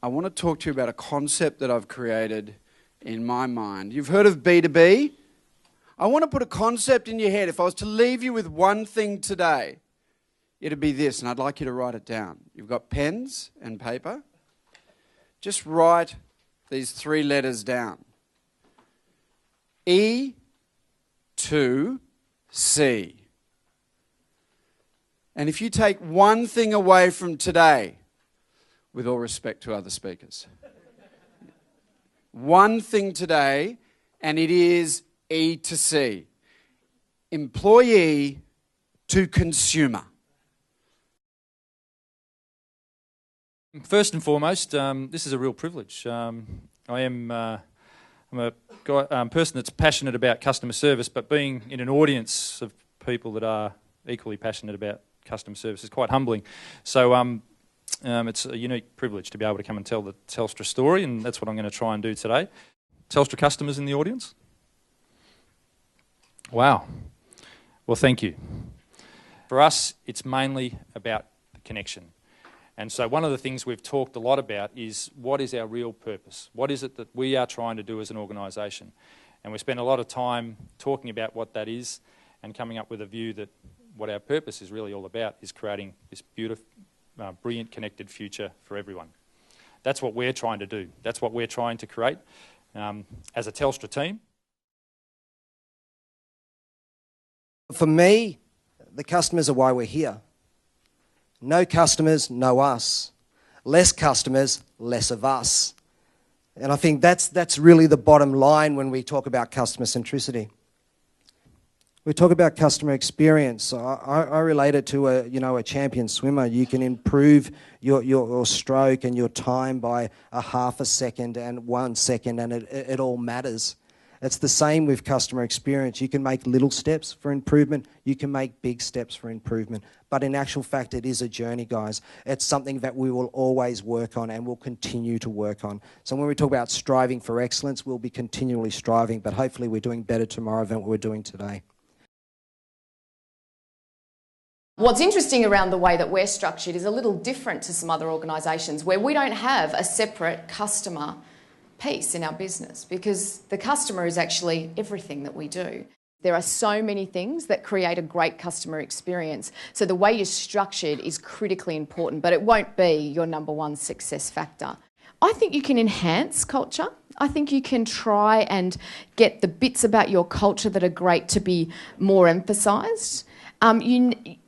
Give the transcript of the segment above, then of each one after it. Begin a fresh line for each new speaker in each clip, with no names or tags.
I want to talk to you about a concept that I've created in my mind. You've heard of B2B? I want to put a concept in your head. If I was to leave you with one thing today, it'd be this, and I'd like you to write it down. You've got pens and paper. Just write these 3 letters down. E to C. And if you take one thing away from today, with all respect to other speakers, one thing today, and it is E to C. Employee to consumer.
First and foremost, this is a real privilege. I'm a person that's passionate about customer service, but being in an audience of people that are equally passionate about customer service is quite humbling. So it's a unique privilege to be able to come and tell the Telstra story, and that's what I'm going to try and do today. Telstra customers in the audience? Wow. Well, thank you. For us, it's mainly about the connection. And so one of the things we've talked a lot about is what is our real purpose? What is it that we are trying to do as an organisation? And we spend a lot of time talking about what that is and coming up with a view that what our purpose is really all about is creating this beautiful, brilliant, connected future for everyone. That's what we're trying to do. That's what we're trying to create as a Telstra team.
For me, the customers are why we're here. No customers, no us. Less customers, less of us. And I think that's really the bottom line when we talk about customer centricity. We talk about customer experience. I relate it to a champion swimmer. You can improve your stroke and your time by a half a second and 1 second, and it all matters. It's the same with customer experience. You can make little steps for improvement. You can make big steps for improvement. But in actual fact, it is a journey, guys. It's something that we will always work on and will continue to work on. So when we talk about striving for excellence, we'll be continually striving, but hopefully we're doing better tomorrow than what we're doing today.
What's interesting around the way that we're structured is a little different to some other organisations where we don't have a separate customer piece in our business because the customer is actually everything that we do. There are so many things that create a great customer experience. So the way you're structured is critically important, but it won't be your number one success factor. I think you can enhance culture. I think you can try and get the bits about your culture that are great to be more emphasised.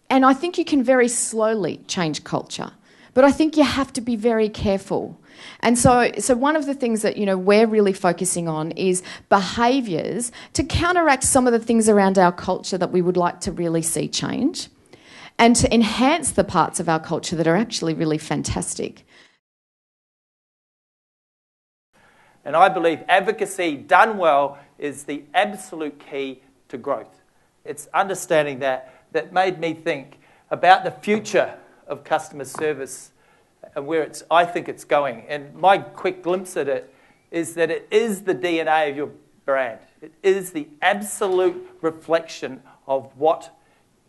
And I think you can very slowly change culture. But I think you have to be very careful. And so one of the things that we're really focusing on is behaviours to counteract some of the things around our culture that we would like to really see change and to enhance the parts of our culture that are actually really fantastic.
And I believe advocacy done well is the absolute key to growth. It's understanding that made me think about the future of customer service and where I think it's going. And my quick glimpse at it is that it is the DNA of your brand. It is the absolute reflection of what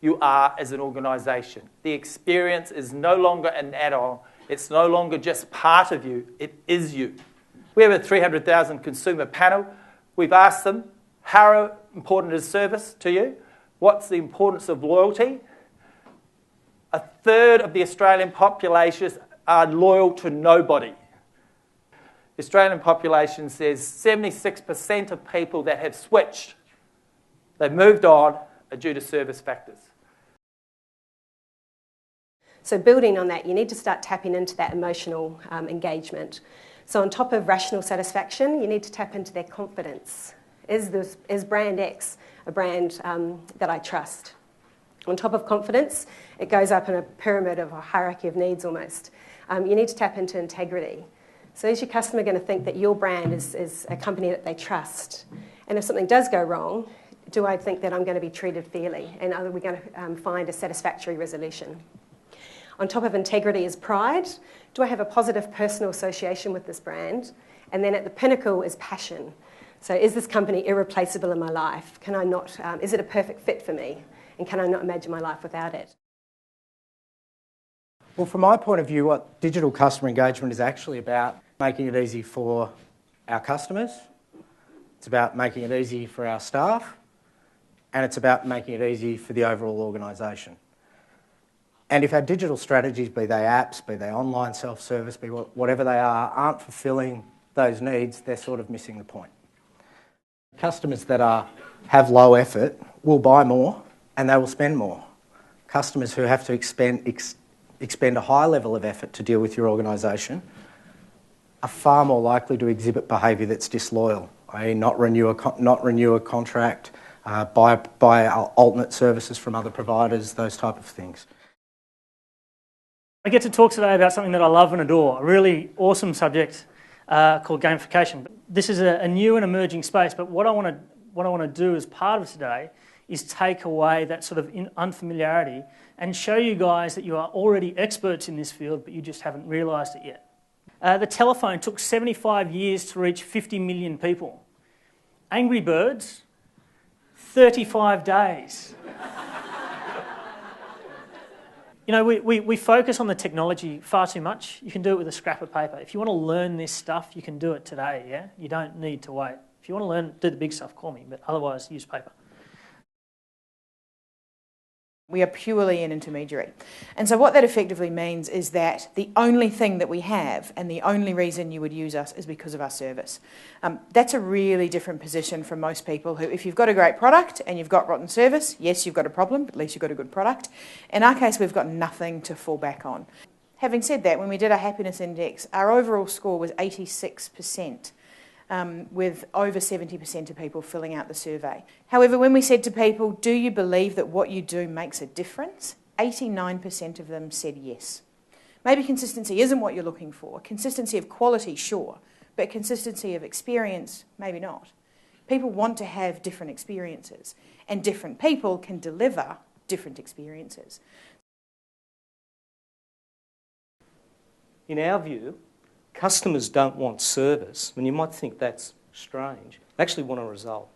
you are as an organisation. The experience is no longer an add-on. It's no longer just part of you. It is you. We have a 300,000 consumer panel. We've asked them, how important is service to you? What's the importance of loyalty? A third of the Australian population are loyal to nobody. The Australian population says 76% of people that have switched, they've moved on, are due to service factors.
So building on that, you need to start tapping into that emotional engagement. So on top of rational satisfaction, you need to tap into their confidence. Is brand X a brand that I trust? On top of confidence, it goes up in a pyramid of a hierarchy of needs almost. You need to tap into integrity. So is your customer going to think that your brand is a company that they trust? And if something does go wrong, do I think that I'm going to be treated fairly? And are we going to find a satisfactory resolution? On top of integrity is pride. Do I have a positive personal association with this brand? And then at the pinnacle is passion. So is this company irreplaceable in my life? Can I not? Is it a perfect fit for me? And can I not imagine my life without it?
Well, from my point of view, what digital customer engagement is actually about, making it easy for our customers, it's about making it easy for our staff, and it's about making it easy for the overall organisation. And if our digital strategies, be they apps, be they online self-service, be whatever they are, aren't fulfilling those needs, they're sort of missing the point. Customers that have low effort will buy more and they will spend more. Customers who have to expend a high level of effort to deal with your organisation are far more likely to exhibit behaviour that's disloyal, i.e. not renew a contract, buy alternate services from other providers, those type of things.
I get to talk today about something that I love and adore, a really awesome subject called gamification. This is a new and emerging space, but what I want to do as part of today is take away that sort of unfamiliarity and show you guys that you are already experts in this field, but you just haven't realised it yet. The telephone took 75 years to reach 50 million people. Angry Birds, 35 days. You know, we focus on the technology far too much. You can do it with a scrap of paper. If you want to learn this stuff, you can do it today, yeah? You don't need to wait. If you want to do the big stuff, call me, but otherwise use paper.
We are purely an intermediary. And so what that effectively means is that the only thing that we have and the only reason you would use us is because of our service. That's a really different position from most people who, if you've got a great product and you've got rotten service, yes, you've got a problem, but at least you've got a good product. In our case, we've got nothing to fall back on. Having said that, when we did our happiness index, our overall score was 86%. With over 70% of people filling out the survey. However, when we said to people, do you believe that what you do makes a difference? 89% of them said yes. Maybe consistency isn't what you're looking for. Consistency of quality, sure, but consistency of experience, maybe not. People want to have different experiences, and different people can deliver different experiences.
In our view, customers don't want service. I mean, you might think that's strange. They actually want a result.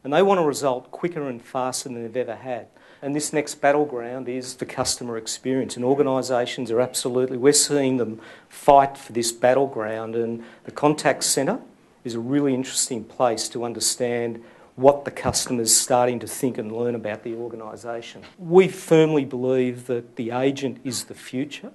And they want a result quicker and faster than they've ever had. And this next battleground is the customer experience. And organisations are absolutely, we're seeing them fight for this battleground. And the contact centre is a really interesting place to understand what the customer's starting to think and learn about the organisation. We firmly believe that the agent is the future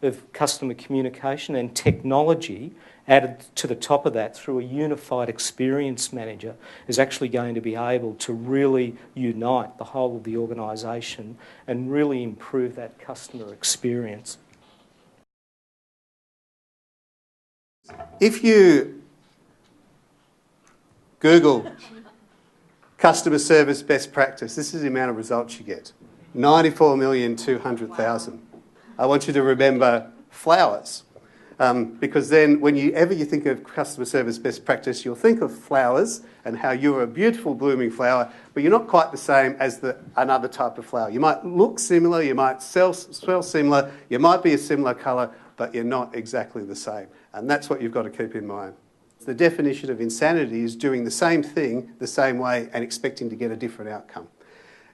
of customer communication, and technology added to the top of that through a unified experience manager is actually going to be able to really unite the whole of the organisation and really improve that customer experience.
If you Google customer service best practice, this is the amount of results you get. 94,200,000. I want you to remember flowers, because then whenever you think of customer service best practice, you'll think of flowers and how you're a beautiful blooming flower, but you're not quite the same as another type of flower. You might look similar, you might smell similar, you might be a similar colour, but you're not exactly the same. And that's what you've got to keep in mind. The definition of insanity is doing the same thing the same way and expecting to get a different outcome.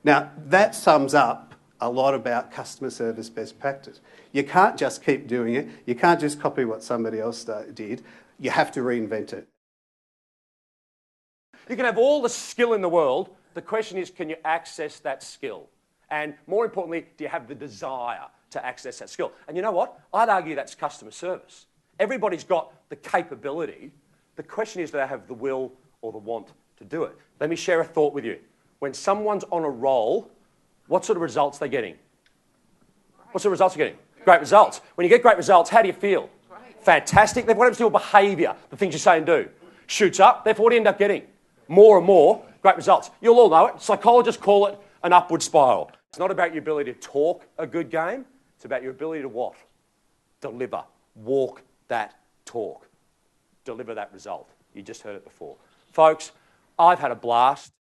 Now, that sums up a lot about customer service best practice. You can't just keep doing it. You can't just copy what somebody else did. You have to reinvent it.
You can have all the skill in the world. The question is, can you access that skill? And more importantly, do you have the desire to access that skill? And you know what? I'd argue that's customer service. Everybody's got the capability. The question is, do they have the will or the want to do it? Let me share a thought with you. When someone's on a roll, what sort of results are they getting? What sort of results are they getting? Great results. When you get great results, how do you feel? Great. Fantastic. What happens to your behaviour, the things you say and do? Shoots up. Therefore, what do you end up getting? More and more great results. You'll all know it. Psychologists call it an upward spiral. It's not about your ability to talk a good game. It's about your ability to what? Deliver. Walk that talk. Deliver that result. You just heard it before. Folks, I've had a blast.